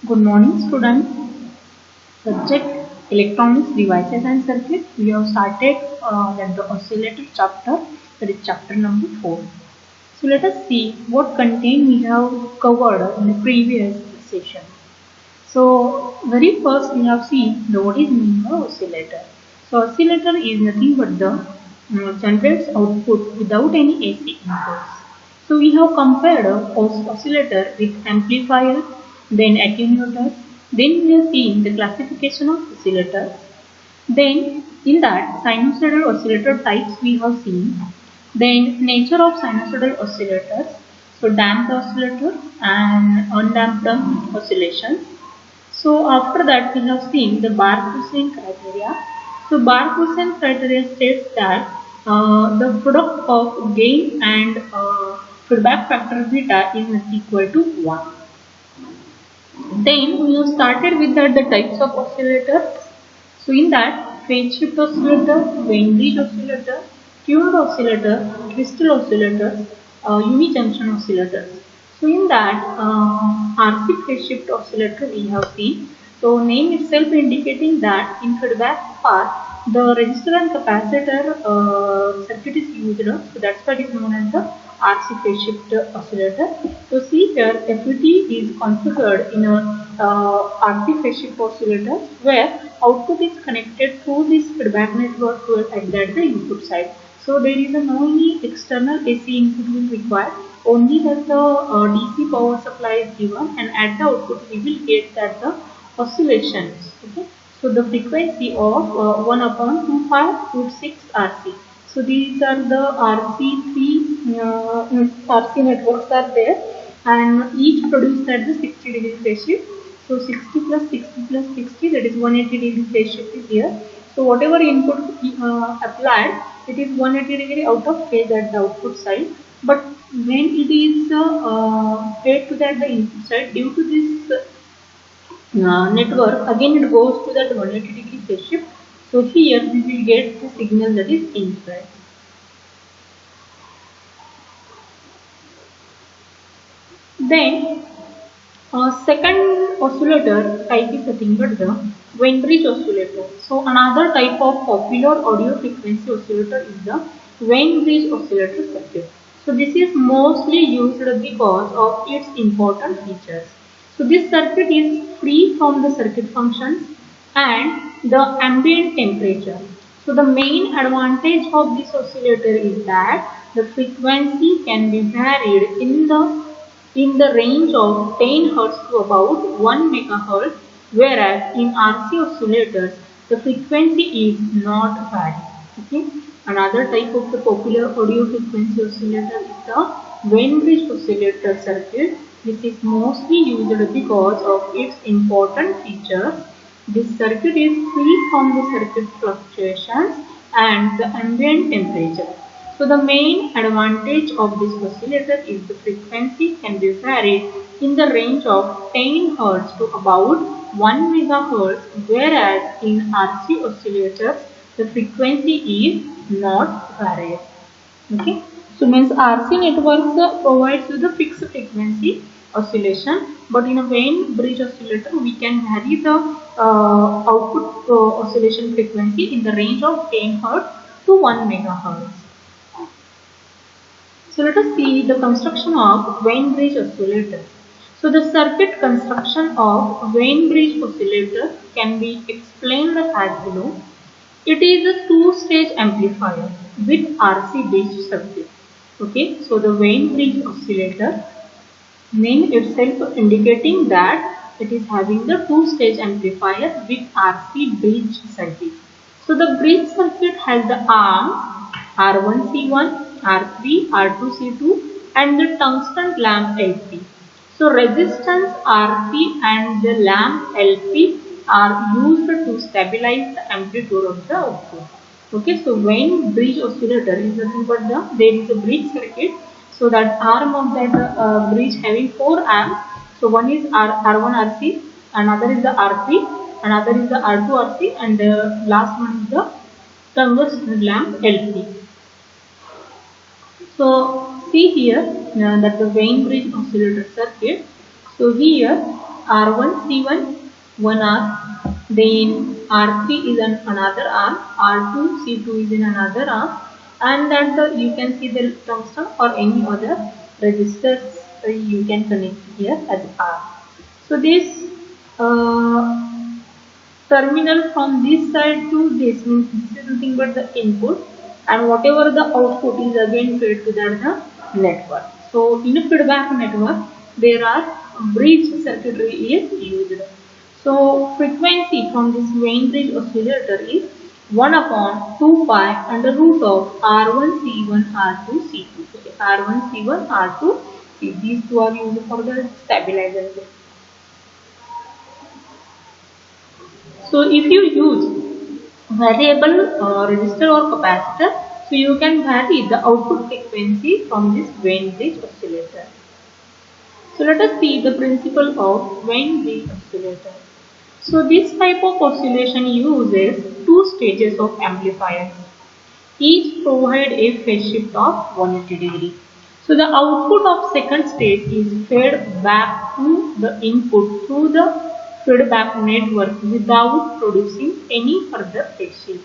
Good morning, students. Subject Electronics Devices and Circuits. We have started the oscillator chapter, that is chapter number 4. So let us see what content we have covered in the previous session. So very first we have seen what is mean by oscillator. So oscillator is nothing but the generates output without any AC inputs. So we have compared oscillator with amplifier, then attenuators, then we have seen the classification of oscillators. Then in that sinusoidal oscillator types we have seen. Then nature of sinusoidal oscillators, so damped oscillator and undamped oscillations. So after that we have seen the Barkhausen criteria. So Barkhausen criteria states that the product of gain and feedback factor beta is not equal to 1. Then we have started with the types of oscillators. So in that phase shift oscillator, Wein bridge oscillator, tuned oscillator, crystal oscillator, unijunction oscillators. So in that RC phase shift oscillator we have seen. So name itself indicating that in feedback part the resistor and capacitor circuit is used. So that's why it is known as the RC phase shift oscillator. So see here FET is configured in a RC phase shift oscillator where output is connected through this feedback network at the input side. So there is no any external AC input will required, only that the DC power supply is given, and at the output we will get that the oscillations. Okay. So the frequency of 1 upon 2 pi root 6 RC. So these are the RC networks are there, and each produced at the 60 degree phase shift. So 60 plus 60 plus 60, that is 180 degree phase shift is here. So whatever input applied, it is 180 degree out of phase at the output side. But when it is fed to the input side, due to this network, again it goes to that 180 degree phase shift. So here we will get the signal that is infrared. Then second oscillator type is nothing but the Wein bridge oscillator. So another type of popular audio frequency oscillator is the Wein bridge oscillator circuit. So this is mostly used because of its important features. So this circuit is free from the circuit functions and the ambient temperature. So the main advantage of this oscillator is that the frequency can be varied in the range of 10 Hz to about 1 MHz, whereas in RC oscillators the frequency is not varied. Okay. Another type of the popular audio frequency oscillator is the Wein bridge oscillator circuit. This is mostly used because of its important features. This circuit is free from the circuit fluctuations and the ambient temperature. So the main advantage of this oscillator is the frequency can be varied in the range of 10 Hz to about 1 MHz, whereas in RC oscillators the frequency is not varied. Okay. So means RC networks provides the fixed frequency oscillation, but in a Wein bridge oscillator we can vary the output oscillation frequency in the range of 10 Hz to 1 MHz. So let us see the construction of Wein bridge oscillator. So the circuit construction of Wein bridge oscillator can be explained as below. It is a two-stage amplifier with RC bridge circuit. Okay, so the Wein bridge oscillator, name itself indicating that it is having the two-stage amplifier with RC bridge circuit. So the bridge circuit has the arm R1C1, R3, R2C2 and the tungsten lamp LP. So resistance RP and the lamp LP are used to stabilize the amplitude of the output. Okay, so Wein bridge oscillator is nothing but there is a bridge circuit. So that arm of that bridge having 4 amps. So one is R1 RC, another is the R3, another is the R2 RC, and the last one is the tungsten lamp LP. So see here that the Wein bridge oscillator circuit. So here R1 C1 one arm, then R3 is another arm, R2 C2 is in another arm, and that you can see the tungsten or any other resistors you can connect here as R. So this terminal from this side to this means this is nothing but the input, and whatever the output is again fed to the network. So in a feedback network there are bridge circuitry is used. So frequency from this Wien bridge oscillator is 1 upon 2 pi under root of R1 C1 R2 C2. Okay, R1 C1 R2 C2. These two are used for the stabilizer. So if you use variable resistor or capacitor, so you can vary the output frequency from this Wien bridge oscillator. So let us see the principle of Wien bridge oscillator. So this type of oscillation uses two stages of amplifiers. Each provide a phase shift of 180 degree. So the output of second stage is fed back to the input through the feedback network without producing any further phase shift.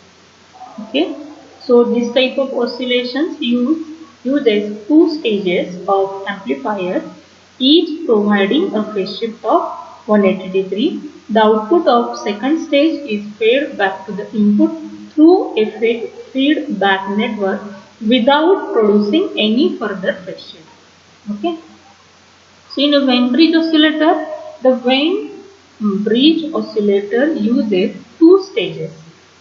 Okay. So this type of oscillations uses two stages of amplifiers, each providing a phase shift of 180 degree. The output of second stage is fed back to the input through a feedback network without producing any further phase shift. Okay. So in a Wien bridge oscillator, the Wien bridge oscillator uses two stages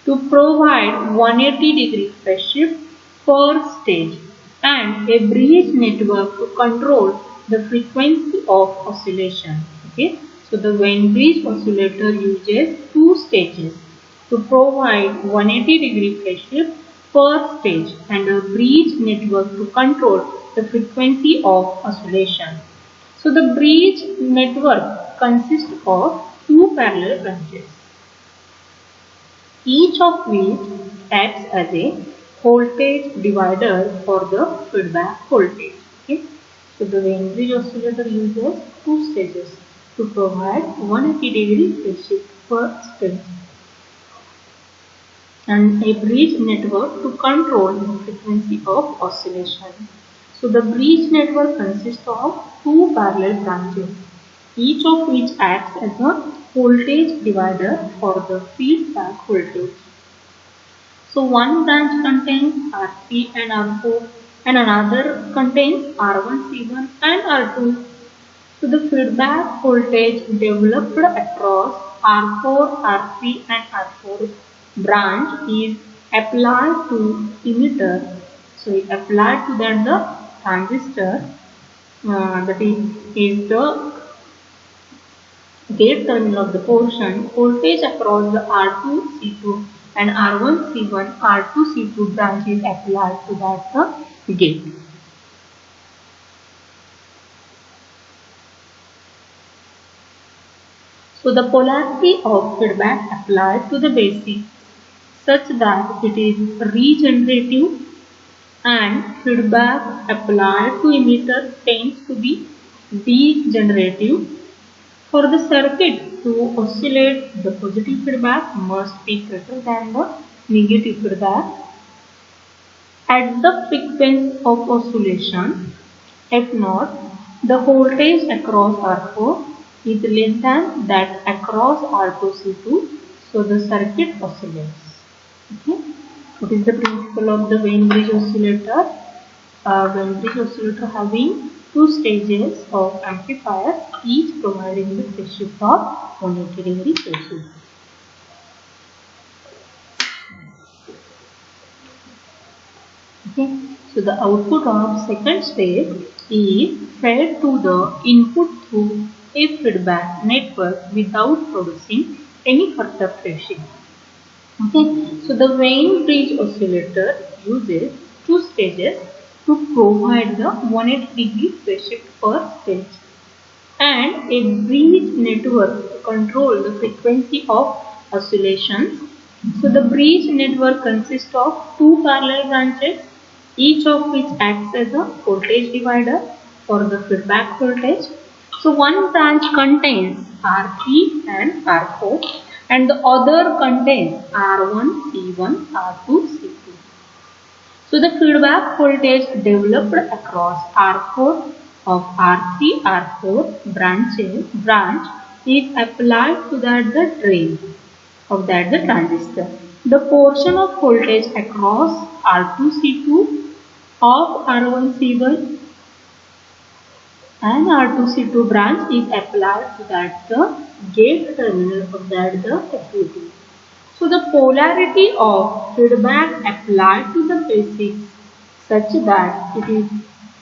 to provide 180 degree phase shift per stage and a bridge network to control the frequency of oscillation. Okay. So the Wien bridge oscillator uses two stages to provide 180 degree phase shift per stage and a bridge network to control the frequency of oscillation. So the bridge network consists of two parallel branches, each of which acts as a voltage divider for the feedback voltage. Okay. So the Wien bridge oscillator uses two stages to provide 180 degree phase shift per stage and a bridge network to control the frequency of oscillation. So the bridge network consists of two parallel branches, each of which acts as a voltage divider for the feedback voltage. So one branch contains R3 and R4 and another contains R1, C1 and R2. So the feedback voltage developed across R4, R3 and R4 branch is applied to emitter. So it applied to that the transistor that is the gate terminal of the portion. Voltage across the R2, C2 and R1, C1, R2, C2 branch is applied to that the gate. So the polarity of feedback applied to the basic such that it is regenerative and feedback applied to emitter tends to be degenerative. For the circuit to oscillate, the positive feedback must be greater than the negative feedback. At the frequency of oscillation F0, the voltage across R4 is less than that across R2 C2, so the circuit oscillates. Okay. What is the principle of the Wien bridge oscillator? Wien bridge oscillator having two stages of amplifier, each providing the phase shift of 180 degree phase shift. Okay. So the output of second stage is fed to the input through a feedback network without producing any further phase shift. Okay. So the Wien bridge oscillator uses two stages to provide the 180 degree phase shift per stage and a bridge network to control the frequency of oscillations. So the bridge network consists of two parallel branches, each of which acts as a voltage divider for the feedback voltage. So one branch contains R3 and R4 and the other contains R1, C1, R2, C2. So the feedback voltage developed across R4 of R3, R4 branch is applied to the drain of the transistor. The portion of voltage across R2, C2 of R1, C1 and R2C2 branch is applied to the gate terminal of the FET. So the polarity of feedback applied to the basics such that it is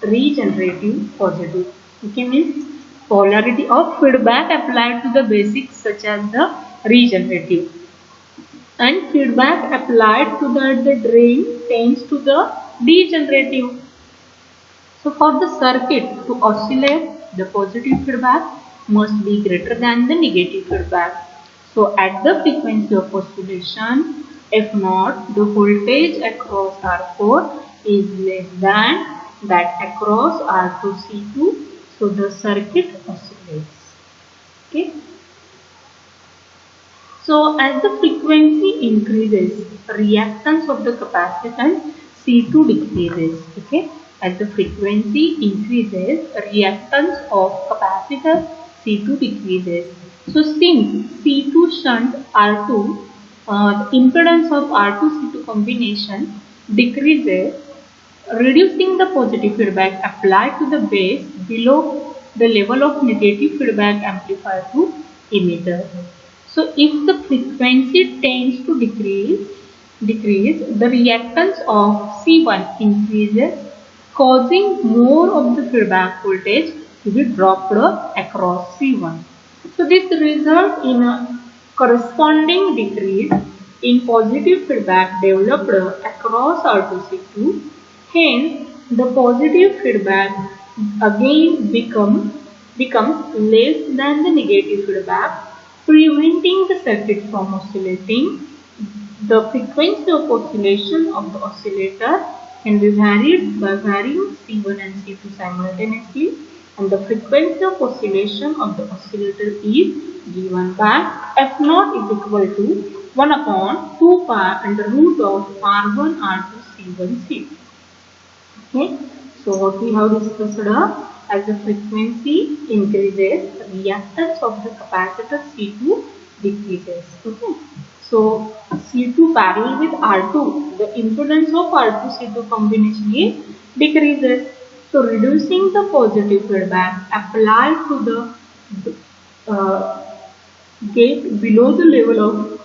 regenerative positive. Okay, means polarity of feedback applied to the basics such as the regenerative, and feedback applied to the drain tends to the degenerative. So for the circuit to oscillate, the positive feedback must be greater than the negative feedback. So at the frequency of oscillation, if not, the voltage across R4 is less than that across R2C2. So the circuit oscillates. Okay. So as the frequency increases, reactance of the capacitance C2 decreases. Okay. As the frequency increases, reactance of capacitor C2 decreases. So since C2 shunt R2, the impedance of R2 C2 combination decreases, reducing the positive feedback applied to the base below the level of negative feedback amplifier to emitter. So if the frequency tends to decrease, the reactance of C1 increases, causing more of the feedback voltage to be dropped across C1. So this results in a corresponding decrease in positive feedback developed across R2C2. Hence, the positive feedback again becomes less than the negative feedback, preventing the circuit from oscillating. The frequency of oscillation of the oscillator can be varied by varying C1 and C2 simultaneously, and the frequency of oscillation of the oscillator is given by F0 is equal to 1 upon 2 pi under root of R1, R2, C1, C2. Okay, so what we have discussed as the frequency increases, reactance of the capacitor C2 decreases. Okay, so C2 parallel with R2, the impedance of R2 C2 combination is decreases. So reducing the positive feedback applied to the gate below the level of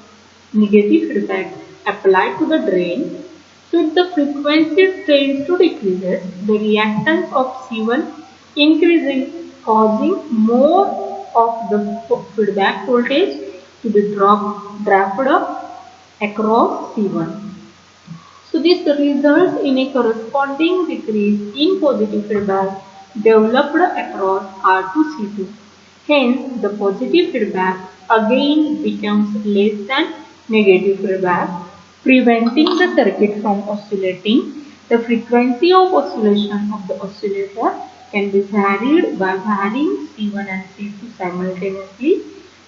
negative feedback applied to the drain. So if the frequency tends to decreases, the reactance of C1 increasing, causing more of the feedback voltage to be drafted up across C1. So this results in a corresponding decrease in positive feedback developed across R2C2. Hence, the positive feedback again becomes less than negative feedback, preventing the circuit from oscillating. The frequency of oscillation of the oscillator can be varied by varying C1 and C2 simultaneously.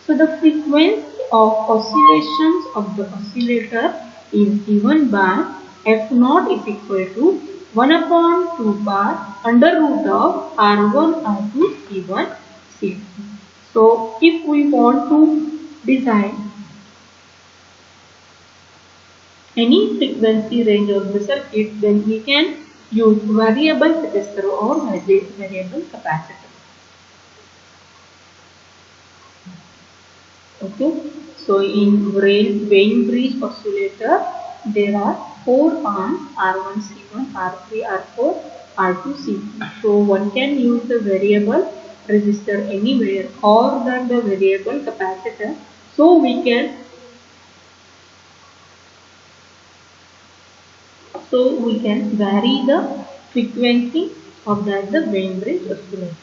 So the frequency of oscillations of the oscillator is given by F0 is equal to 1 upon 2 pi under root of R1, R2, C1, C2. So if we want to design any frequency range of the circuit, then we can use variable capacitor or variable capacitor. Okay, so in Wien bridge oscillator, there are 4 arms R1, C1, R3, R4, R2, C2. So one can use the variable resistor anywhere or the variable capacitor. So we can vary the frequency of the Wien bridge oscillator.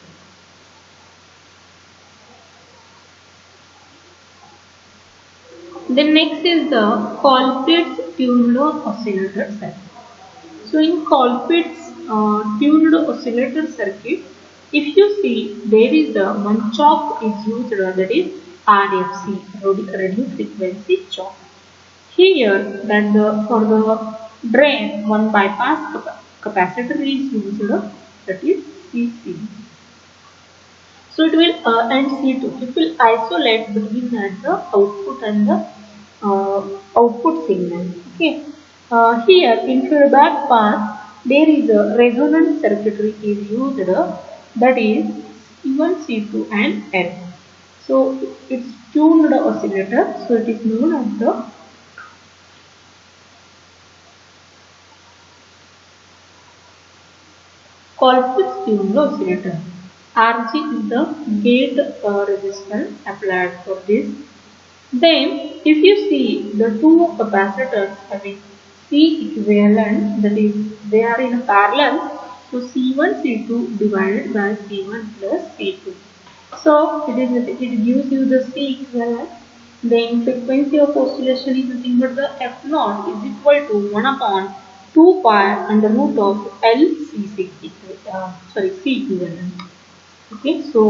Then next is the Colpitts tuned oscillator circuit. So in Colpitts tuned oscillator circuit, If you see, there is a one chalk is used, that is RFC, reduced frequency chalk. Here, that for the drain, one bypass capacitor is used, that is CC. So it will and C2. It will isolate between the output and the output signal. Okay. Here in feedback path, there is a resonance circuitry is used, that is C1, C2 and L. So it's tuned oscillator. So it is known as the Colpitts tuned oscillator. RG is the gate resistance applied for this. Then, if you see the two capacitors having C equivalent, that is, they are in a parallel, so C1, C2 divided by C1 plus C2. So, it gives you the C equivalent. Then, frequency of oscillation is nothing but the F0 is equal to 1 upon 2 pi under root of LC C equivalent. Okay, so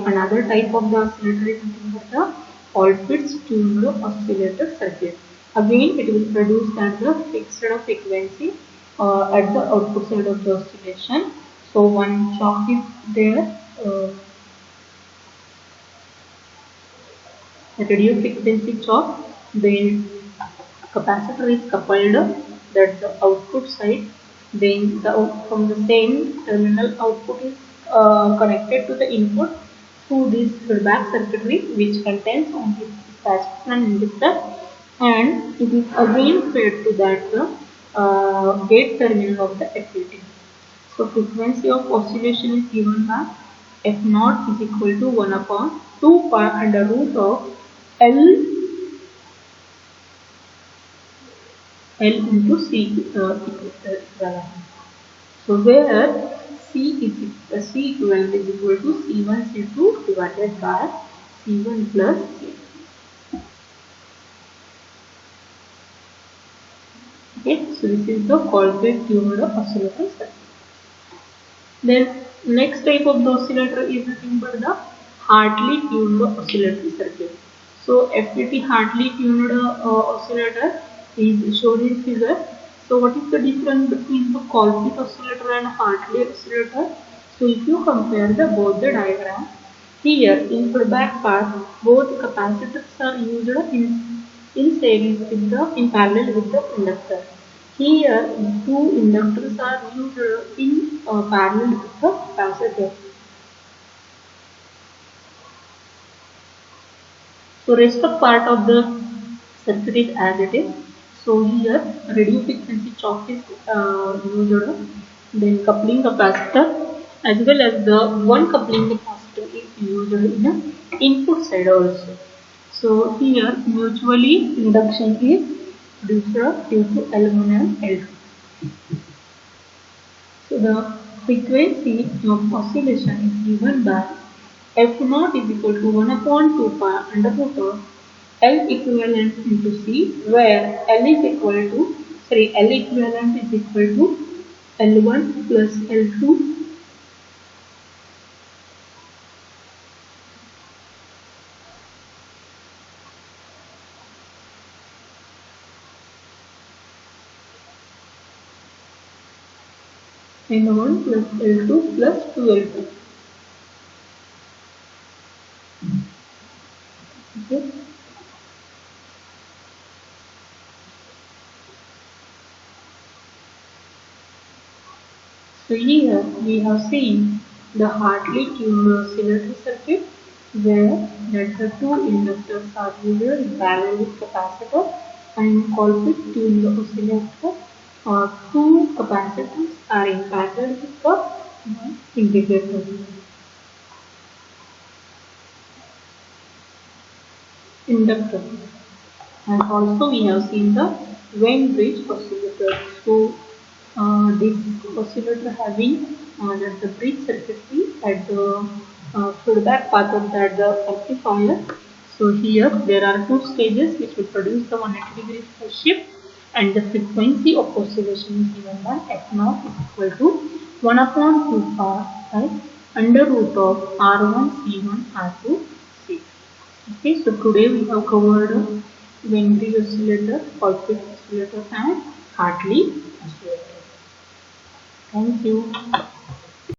another type of the oscillator is nothing but the Colpitts tuned oscillator circuit. Again, it will produce at the fixed frequency at the output side of the oscillation. So one chalk is there, radio frequency chalk. Then capacitor is coupled, that's the output side. Then from the same terminal output is connected to the input through this feedback circuitry, which contains only capacitor and inductor, and it is again fed to that gate terminal of the FET. So frequency of oscillation is given by F0 is equal to 1 upon 2 pi under root of L into C equivalent. So where C equivalent is equal to C1 C2 divided by C1 plus C2. Okay, so this is the Colpitts tuned oscillator circuit. Then next type of the oscillator is nothing but the Hartley tuned oscillator circuit. So FET Hartley tuned oscillator is shown in figure. So what is the difference between the Colpitts oscillator and Hartley oscillator? So if you compare both the diagrams, here in feedback path, both capacitors are used in series with in parallel with the inductor. Here, two inductors are used in parallel with the capacitor. So rest of part of the circuit is as it is. So here radio frequency chalk is used, then coupling capacitor as well as the one coupling capacitor is used in the input side also. So here mutually induction is produced due to L1 and L2. So the frequency of oscillation is given by F0 is equal to 1 upon 2 pi under root of L equivalent into C, where L equivalent is equal to L1 plus L2 N1 plus L2 plus 2L2. Okay. So here we have seen the Hartley tuned oscillator circuit, where the two inductors are used in parallel with capacitor, and Colpitts tuned oscillator, two capacitors are in parallel with the integrator. Inductor. And also we have seen the Wien bridge oscillator. So this oscillator having the bridge circuitry at the feedback path of the amplifier. So here there are two stages which will produce the 180 degree phase shift, and the frequency of oscillation is given by F0 is equal to 1 upon 2 pi under root of R1 C1 R2 C. Okay, so today we have covered Wien-Bridge oscillator, Colpitts oscillator and Hartley oscillator. Thank you.